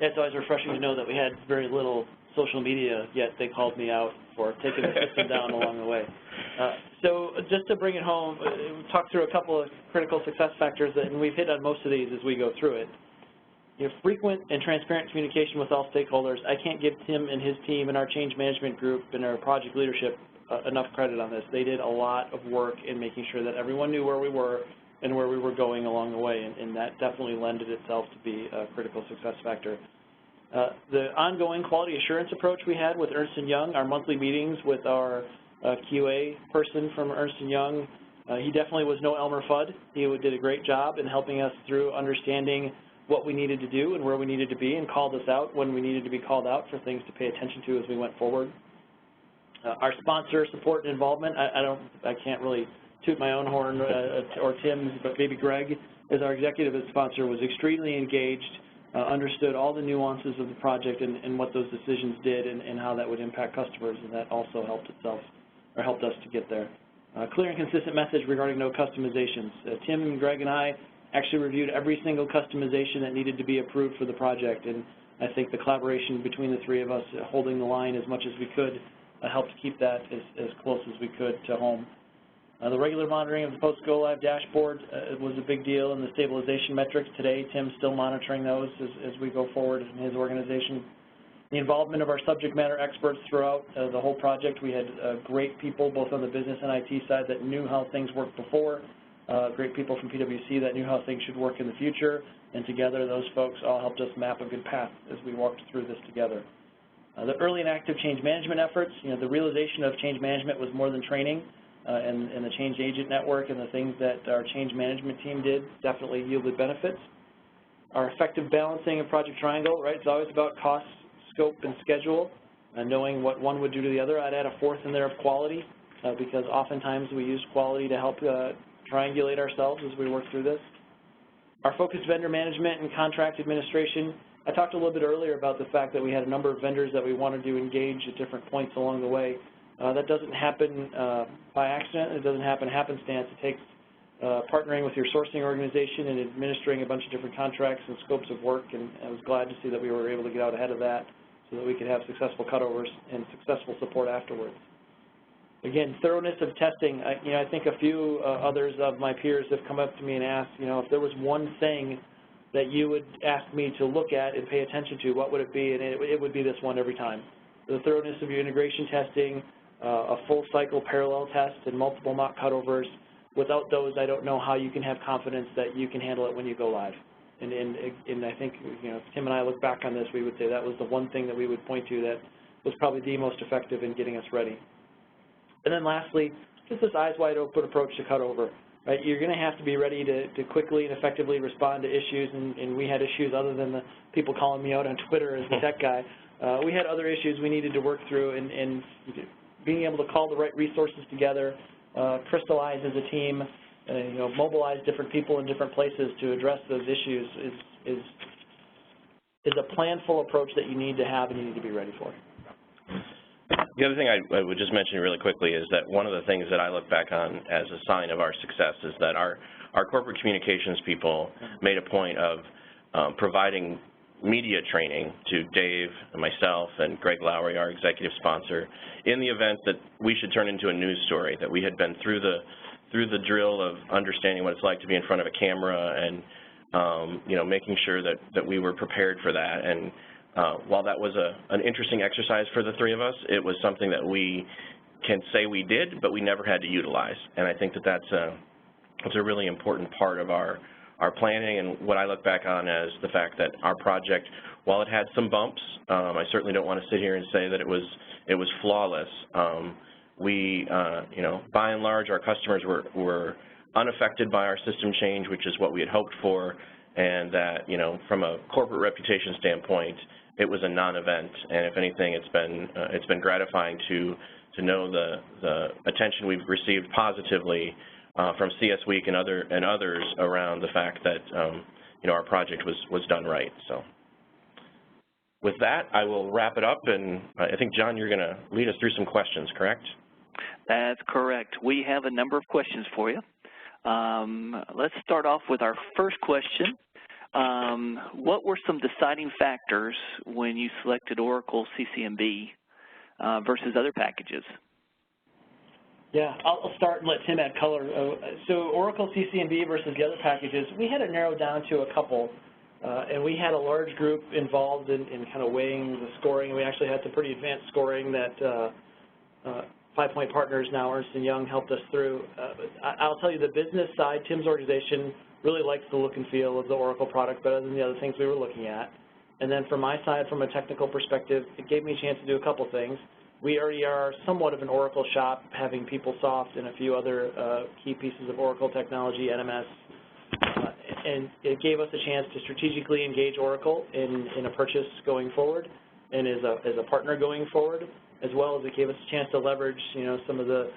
It's always refreshing to know that we had very little social media, yet they called me out for taking the system down along the way. So just to bring it home, we talked through a couple of critical success factors, and we've hit on most of these as we go through it. Frequent and transparent communication with all stakeholders. I can't give Tim and his team and our change management group and our project leadership enough credit on this. They did a lot of work in making sure that everyone knew where we were and where we were going along the way, and that definitely lended itself to be a critical success factor. The ongoing quality assurance approach we had with Ernst & Young, our monthly meetings with our QA person from Ernst & Young, he definitely was no Elmer Fudd. He did a great job in helping us through understanding what we needed to do and where we needed to be, and called us out when we needed to be called out for things to pay attention to as we went forward. Our sponsor support and involvement, I can't really toot my own horn or Tim's, but maybe Greg, as our executive sponsor, was extremely engaged, understood all the nuances of the project and what those decisions did and how that would impact customers, and that also helped us to get there. Clear and consistent message regarding no customizations. Tim and Greg and I actually reviewed every single customization that needed to be approved for the project, and I think the collaboration between the three of us holding the line as much as we could helped keep that as close as we could to home. The regular monitoring of the post-go-live dashboard was a big deal, and the stabilization metrics today, Tim's still monitoring those as we go forward in his organization. The involvement of our subject matter experts throughout the whole project. We had great people both on the business and IT side that knew how things worked before, great people from PwC that knew how things should work in the future, and together those folks all helped us map a good path as we walked through this together. The early and active change management efforts, the realization of change management was more than training, and the change agent network and the things that our change management team did definitely yielded benefits. Our effective balancing of Project Triangle, right, it's always about cost, scope, and schedule, knowing what one would do to the other. I'd add a fourth in there of quality, because oftentimes we use quality to help triangulate ourselves as we work through this. Our focused vendor management and contract administration, I talked a little bit earlier about the fact that we had a number of vendors that we wanted to engage at different points along the way. That doesn't happen by accident. It doesn't happen happenstance. It takes partnering with your sourcing organization and administering a bunch of different contracts and scopes of work, and I was glad to see that we were able to get out ahead of that so that we could have successful cutovers and successful support afterwards. Again, thoroughness of testing. I think a few others of my peers have come up to me and asked, if there was one thing that you would ask me to look at and pay attention to, what would it be? And it would be this one every time. The thoroughness of your integration testing, a full cycle parallel test, and multiple mock cutovers. Without those, I don't know how you can have confidence that you can handle it when you go live. And I think, if Tim and I look back on this, we would say that was the one thing that we would point to that was probably the most effective in getting us ready. And then lastly, just this eyes wide open approach to cutover. Right, you're going to have to be ready to quickly and effectively respond to issues, and we had issues other than the people calling me out on Twitter as the tech guy. We had other issues we needed to work through, and being able to call the right resources together, crystallize as a team, mobilize different people in different places to address those issues is a planful approach that you need to have and you need to be ready for. The other thing I would just mention really quickly is that one of the things that I look back on as a sign of our success is that our corporate communications people made a point of providing media training to Dave and myself and Greg Lowry, our executive sponsor, in the event that we should turn into a news story, that we had been through the drill of understanding what it's like to be in front of a camera and making sure that we were prepared for that. And while that was an interesting exercise for the three of us, it was something that we can say we did, but we never had to utilize. And I think that that's a really important part of our planning, and what I look back on as the fact that our project, while it had some bumps, I certainly don't want to sit here and say that it was flawless. By and large, our customers were unaffected by our system change, which is what we had hoped for, and that from a corporate reputation standpoint, it was a non-event. And if anything, it's been gratifying to know the attention we've received positively from CS Week and others around the fact that our project was done right. So with that, I will wrap it up, and I think, John, you're going to lead us through some questions, correct? That's correct. We have a number of questions for you. Let's start off with our first question. What were some deciding factors when you selected Oracle CCNB versus other packages? Yeah, I'll start and let Tim add color. So Oracle CCNB versus the other packages, we had it narrowed down to a couple, and we had a large group involved in kind of weighing the scoring. We actually had some pretty advanced scoring that 5 Point Partners, now Ernst & Young, helped us through. I'll tell you, the business side, Tim's organization really likes the look and feel of the Oracle product better than the other things we were looking at. And then from my side, from a technical perspective, it gave me a chance to do a couple things. We already are somewhat of an Oracle shop, having PeopleSoft and a few other key pieces of Oracle technology, NMS, and it gave us a chance to strategically engage Oracle in a purchase going forward and as a partner going forward, as well as it gave us a chance to leverage some of the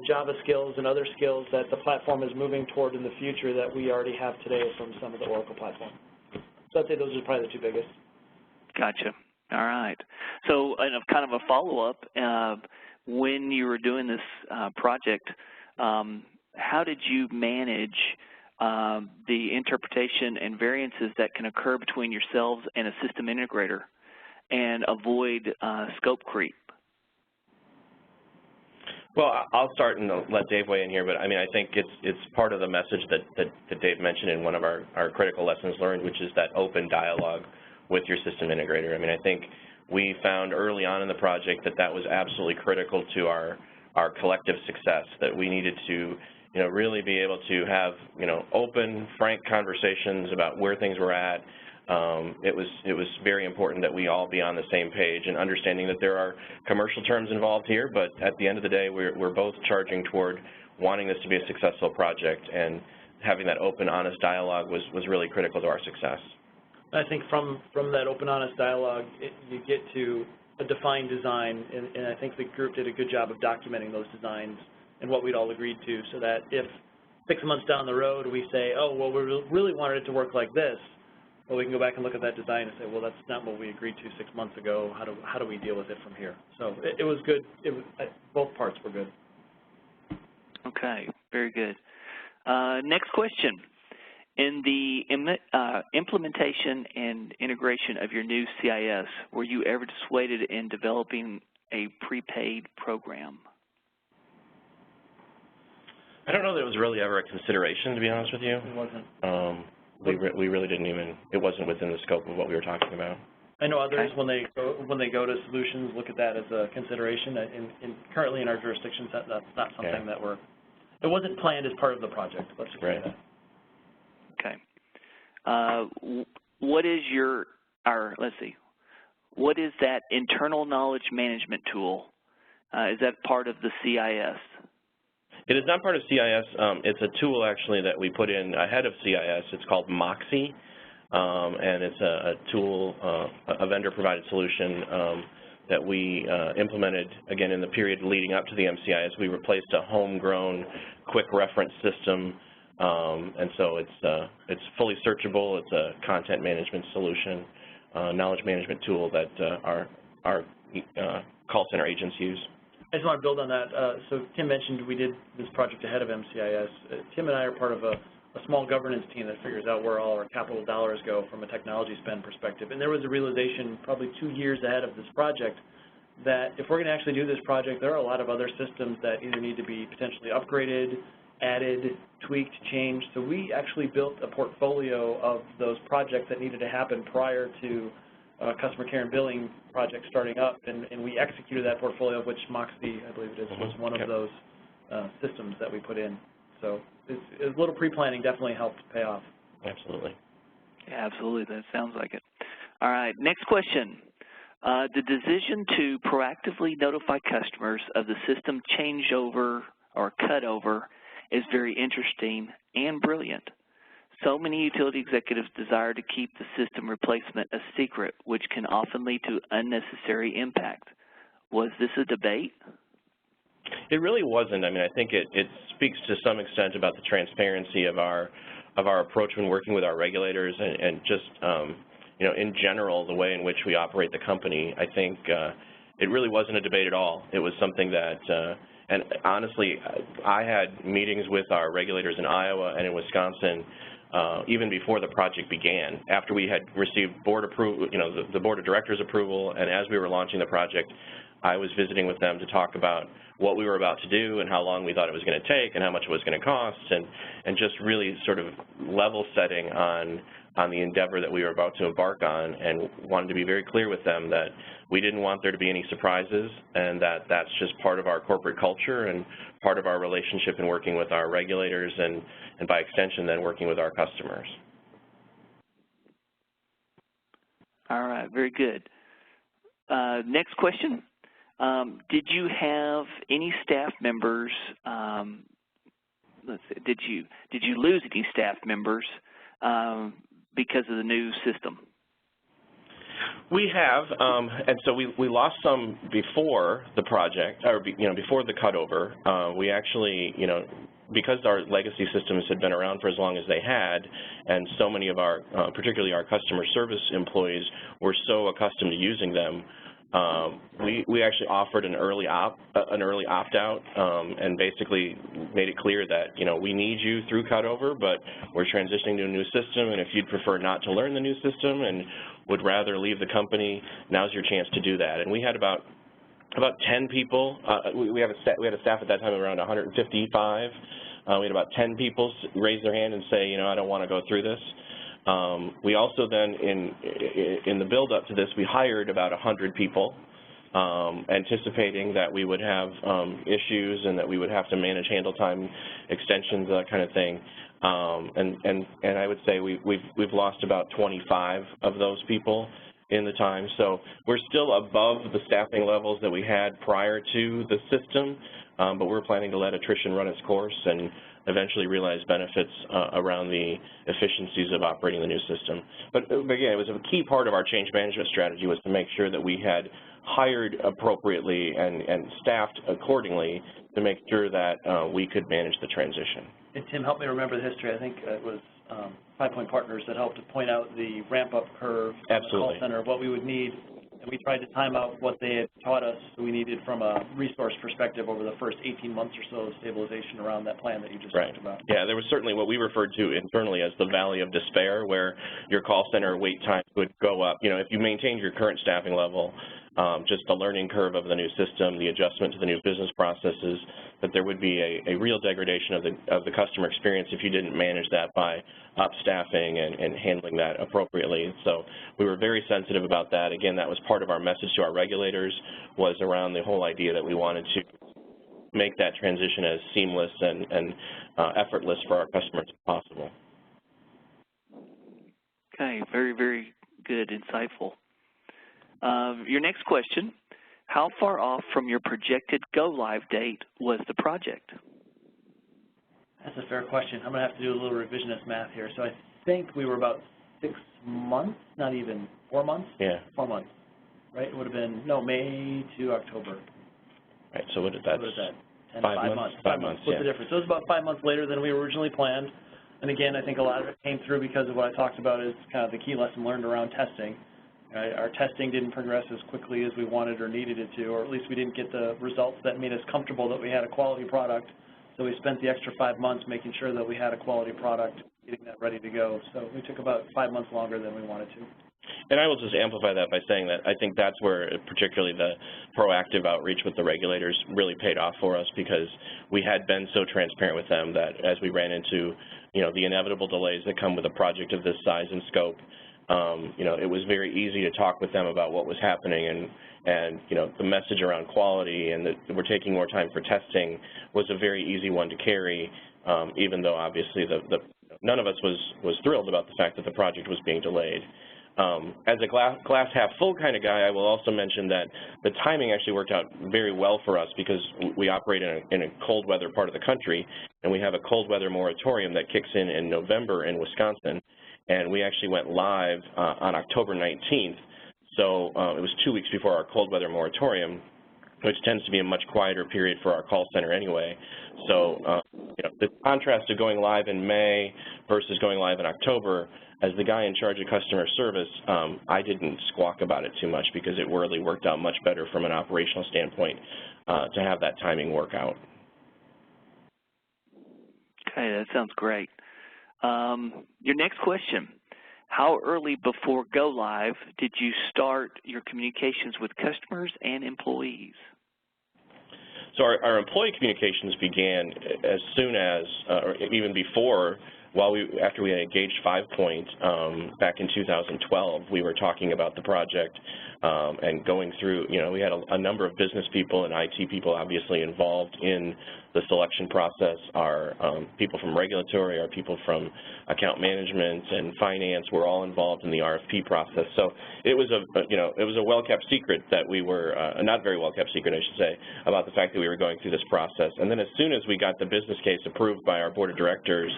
Java skills and other skills that the platform is moving toward in the future that we already have today from some of the Oracle platform. So I'd say those are probably the two biggest. Gotcha. All right. So kind of a follow-up, when you were doing this project, how did you manage the interpretation and variances that can occur between yourselves and a system integrator and avoid scope creep? Well, I'll start and let Dave weigh in here, but I mean, I think it's part of the message that Dave mentioned in one of our critical lessons learned, which is that open dialogue with your system integrator. I mean, I think we found early on in the project that was absolutely critical to our collective success, that we needed to really be able to have, open, frank conversations about where things were at. It was very important that we all be on the same page and understanding that there are commercial terms involved here, but at the end of the day, we're both charging toward wanting this to be a successful project, and having that open, honest dialogue was really critical to our success. I think from that open, honest dialogue, you get to a defined design, and I think the group did a good job of documenting those designs and what we'd all agreed to, so that if 6 months down the road we say, oh, well, we really wanted it to work like this, well, we can go back and look at that design and say, well, that's not what we agreed to 6 months ago. How do we deal with it from here? So it was good. Both parts were good. Okay, very good. Next question. In the implementation and integration of your new CIS, were you ever dissuaded in developing a prepaid program? I don't know that it was really ever a consideration, to be honest with you. It wasn't. We really didn't even, it wasn't within the scope of what we were talking about. I know others, when they go to solutions, look at that as a consideration. Currently in our jurisdictions, that's not something that it wasn't planned as part of the project. Let's just say that. Okay. What is what is that internal knowledge management tool? Is that part of the CIS? It is not part of CIS. It's a tool, actually, that we put in ahead of CIS. It's called Moxie, and it's a tool, a vendor-provided solution that we implemented, again, in the period leading up to the MCIS. We replaced a homegrown quick reference system, and so it's fully searchable. It's a content management solution, knowledge management tool that our call center agents use. I just want to build on that. So Tim mentioned we did this project ahead of MCIS. Tim and I are part of a small governance team that figures out where all our capital dollars go from a technology spend perspective. And there was a realization probably 2 years ahead of this project that if we're going to actually do this project, there are a lot of other systems that either need to be potentially upgraded, added, tweaked, changed. So we actually built a portfolio of those projects that needed to happen prior to customer care and billing project starting up, and we executed that portfolio, of which Moxie, I believe it is, was one of those systems that we put in. So a little pre-planning definitely helped pay off. Absolutely. Yeah, absolutely. That sounds like it. All right, next question. The decision to proactively notify customers of the system changeover or cutover is very interesting and brilliant. So many utility executives desire to keep the system replacement a secret, which can often lead to unnecessary impact. Was this a debate? It really wasn't. I mean, I think it speaks to some extent about the transparency of our approach when working with our regulators, and just in general, the way in which we operate the company. I think it really wasn't a debate at all. It was something that, and honestly, I had meetings with our regulators in Iowa and in Wisconsin even before the project began. After we had received board approval, the board of directors approval, and as we were launching the project, I was visiting with them to talk about what we were about to do and how long we thought it was going to take and how much it was going to cost, and just really sort of level setting on the endeavor that we were about to embark on, and wanted to be very clear with them that we didn't want there to be any surprises, and that that's just part of our corporate culture and part of our relationship in working with our regulators, and by extension then working with our customers. All right, very good. Next question. Did you have any staff members, let's see, did you lose any staff members because of the new system? We have, and so we lost some before the project, or before the cutover. We actually, because our legacy systems had been around for as long as they had, and so many of our, particularly our customer service employees, were so accustomed to using them, we actually offered an early opt-out, and basically made it clear that we need you through cutover, but we're transitioning to a new system, and if you'd prefer not to learn the new system and would rather leave the company, now's your chance to do that. And we had about 10 people. We had a staff at that time of around 155. We had about 10 people raise their hand and say, I don't want to go through this. We also then, in the build-up to this, we hired about 100 people. anticipating that we would have issues and that we would have to manage handle time extensions, that kind of thing. And I would say we've lost about 25 of those people in the time. So we're still above the staffing levels that we had prior to the system, but we're planning to let attrition run its course and eventually realize benefits around the efficiencies of operating the new system. But again, it was a key part of our change management strategy was to make sure that we had hired appropriately and staffed accordingly to make sure that we could manage the transition. And Tim, help me remember the history. I think it was 5 Point Partners that helped to point out the ramp-up curve in the call center of what we would need, and we tried to time out what they had taught us we needed from a resource perspective over the first 18 months or so of stabilization around that plan that you just talked about. Yeah, there was certainly what we referred to internally as the valley of despair, where your call center wait time would go up. You know, if you maintained your current staffing level, just the learning curve of the new system, the adjustment to the new business processes, that there would be a real degradation of the customer experience if you didn't manage that by up-staffing and handling that appropriately. So we were very sensitive about that. Again, that was part of our message to our regulators, was around the whole idea that we wanted to make that transition as seamless and effortless for our customers as possible. Okay, very, very good, insightful. Your next question, how far off from your projected go-live date was the project? That's a fair question. I'm going to have to do a little revisionist math here. So I think we were about 6 months, not even 4 months? Yeah. 4 months, right? It would have been, no, May to October. Right, so what is that? 5 months. 5 months. What's the difference? So it was about 5 months later than we originally planned. And again, I think a lot of it came through because of what I talked about is kind of the key lesson learned around testing. Our testing didn't progress as quickly as we wanted or needed it to, or at least we didn't get the results that made us comfortable that we had a quality product. So we spent the extra 5 months making sure that we had a quality product, getting that ready to go. So we took about 5 months longer than we wanted to. And I will just amplify that by saying that I think that's where particularly the proactive outreach with the regulators really paid off for us, because we had been so transparent with them that as we ran into, you know, the inevitable delays that come with a project of this size and scope, you know, it was very easy to talk with them about what was happening, and you know, the message around quality and that we're taking more time for testing was a very easy one to carry, even though obviously none of us was thrilled about the fact that the project was being delayed. As a glass half full kind of guy, I will also mention that the timing actually worked out very well for us, because we operate in a cold weather part of the country, and we have a cold weather moratorium that kicks in November in Wisconsin. And we actually went live on October 19th, so it was 2 weeks before our cold weather moratorium, which tends to be a much quieter period for our call center anyway. So you know, the contrast of going live in May versus going live in October, as the guy in charge of customer service, I didn't squawk about it too much, because it really worked out much better from an operational standpoint to have that timing work out. Okay, that sounds great. Your next question, how early before go live did you start your communications with customers and employees? So our employee communications began as soon as, or even before, after we had engaged 5 Point back in 2012, we were talking about the project and going through, you know, we had a number of business people and IT people obviously involved in the selection process. Our people from regulatory, our people from account management and finance were all involved in the RFP process. So it was a well-kept secret that we were, not very well-kept secret, I should say, about the fact that we were going through this process. And then as soon as we got the business case approved by our board of directors,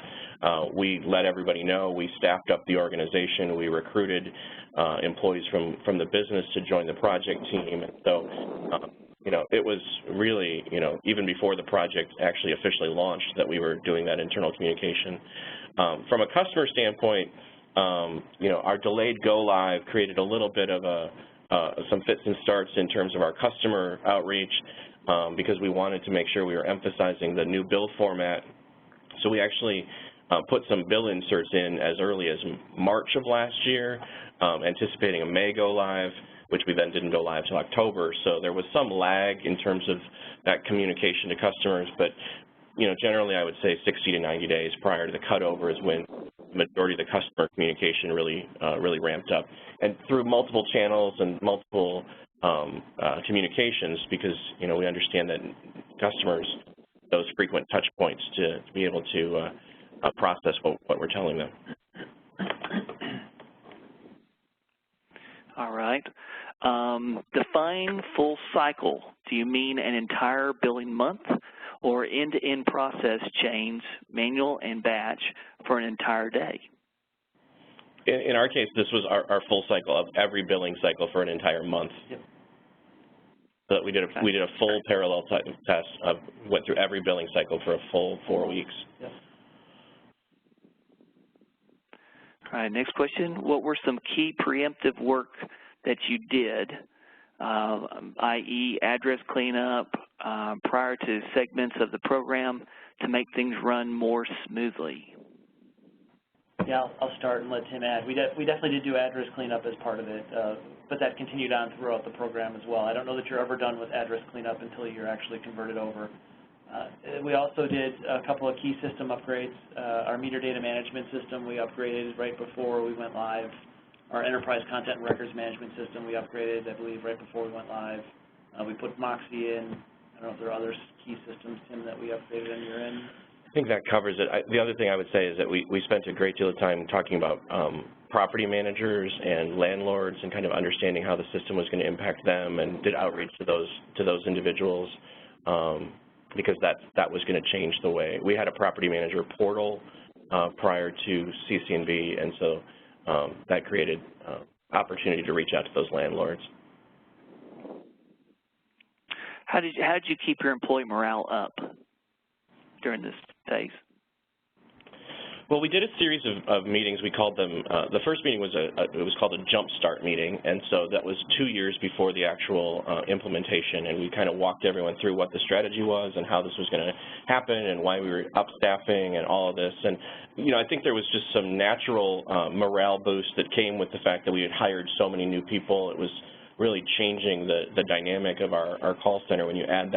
we let everybody know. We staffed up the organization. We recruited employees from the business to join the project team. And so, you know, it was really, you know, even before the project actually officially launched, that we were doing that internal communication. From a customer standpoint, you know, our delayed go live created a little bit of some fits and starts in terms of our customer outreach, because we wanted to make sure we were emphasizing the new bill format. So we actually put some bill inserts in as early as March of last year, anticipating a May go live, which we then didn't go live till October. So there was some lag in terms of that communication to customers, but you know, generally I would say 60 to 90 days prior to the cutover is when the majority of the customer communication really ramped up. And through multiple channels and multiple communications, because we understand that customers those frequent touch points to be able to process what we're telling them. All right. Define full cycle. Do you mean an entire billing month or end-to-end process chains, manual and batch, for an entire day? In our case, this was our full cycle of every billing cycle for an entire month. Yep. So we did a full parallel test went through every billing cycle for a full 4 weeks. Yep. All right, next question. What were some key preemptive work that you did, i.e. address cleanup prior to segments of the program to make things run more smoothly? Yeah, I'll start and let Tim add. We definitely did do address cleanup as part of it, but that continued on throughout the program as well. I don't know that you're ever done with address cleanup until you're actually converted over. We also did a couple of key system upgrades. Our meter data management system we upgraded right before we went live. Our enterprise content and records management system we upgraded, I believe, right before we went live. We put Moxie in. I don't know if there are other key systems, Tim, that we upgraded on your end. I think that covers it. The other thing I would say is that we spent a great deal of time talking about property managers and landlords and kind of understanding how the system was going to impact them, and did outreach to those individuals because that was going to change the way. We had a property manager portal prior to CC&B, and so that created opportunity to reach out to those landlords. How did you keep your employee morale up during this phase? Well, we did a series of meetings. We called them, the first meeting was it was called a jump start meeting, and so that was 2 years before the actual implementation, and we kind of walked everyone through what the strategy was and how this was going to happen and why we were upstaffing and all of this. And I think there was just some natural morale boost that came with the fact that we had hired so many new people. It was really changing the dynamic of our call center when you add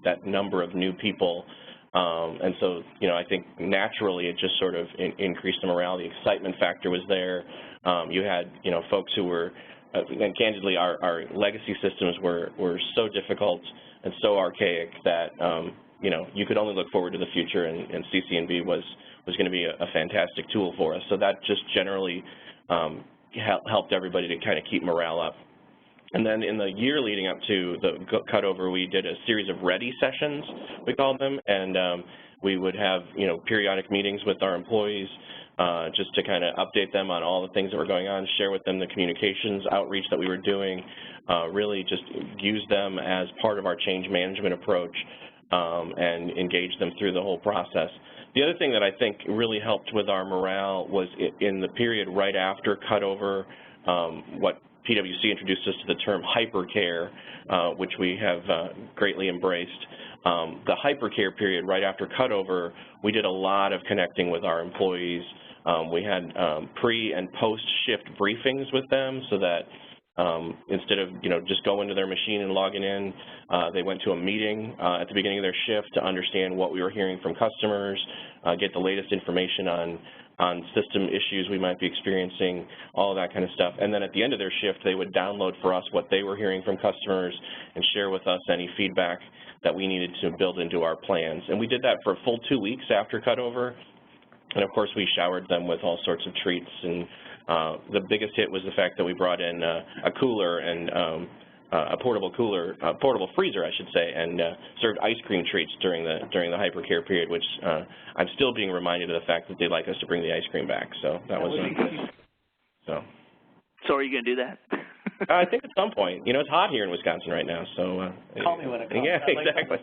that number of new people. And so, I think naturally it just sort of increased the morale. The excitement factor was there. You had, folks who were, and candidly, our legacy systems were so difficult and so archaic that, you could only look forward to the future, and CC&B was going to be a fantastic tool for us. So that just generally helped everybody to kind of keep morale up. And then in the year leading up to the cutover, we did a series of ready sessions, we called them, and we would have, periodic meetings with our employees just to kind of update them on all the things that were going on, share with them the communications outreach that we were doing, really just use them as part of our change management approach and engage them through the whole process. The other thing that I think really helped with our morale was in the period right after cutover, what PwC introduced us to the term hypercare, which we have greatly embraced. The hypercare period right after cutover, we did a lot of connecting with our employees. We had pre- and post-shift briefings with them so that instead of just going to their machine and logging in, they went to a meeting at the beginning of their shift to understand what we were hearing from customers, get the latest information on system issues we might be experiencing, all of that kind of stuff. And then at the end of their shift, they would download for us what they were hearing from customers and share with us any feedback that we needed to build into our plans. And we did that for a full 2 weeks after cutover. And of course, we showered them with all sorts of treats. And the biggest hit was the fact that we brought in a cooler and a portable freezer, I should say, and served ice cream treats during the hypercare period, which I'm still being reminded of the fact that they'd like us to bring the ice cream back. So that was So are you going to do that? I think at some point. It's hot here in Wisconsin right now, so call me when it comes. Yeah, exactly.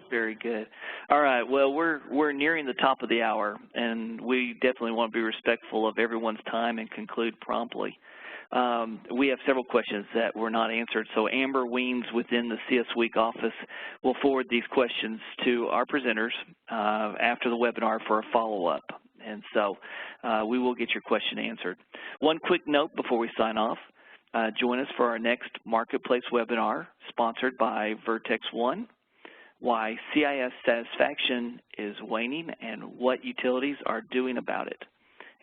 Very good. All right. Well, we're nearing the top of the hour, and we definitely want to be respectful of everyone's time and conclude promptly. We have several questions that were not answered, so Amber Weems within the CS Week office will forward these questions to our presenters after the webinar for a follow-up. And so we will get your question answered. One quick note before we sign off. Join us for our next Marketplace webinar sponsored by Vertex One, why CIS satisfaction is waning and what utilities are doing about it.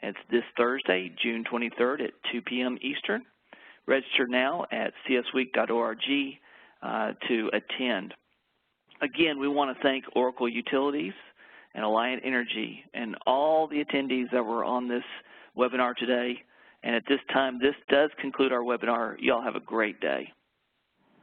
It's this Thursday, June 23rd at 2 p.m. Eastern. Register now at csweek.org to attend. Again, we want to thank Oracle Utilities and Alliant Energy and all the attendees that were on this webinar today. And at this time, this does conclude our webinar. You all have a great day.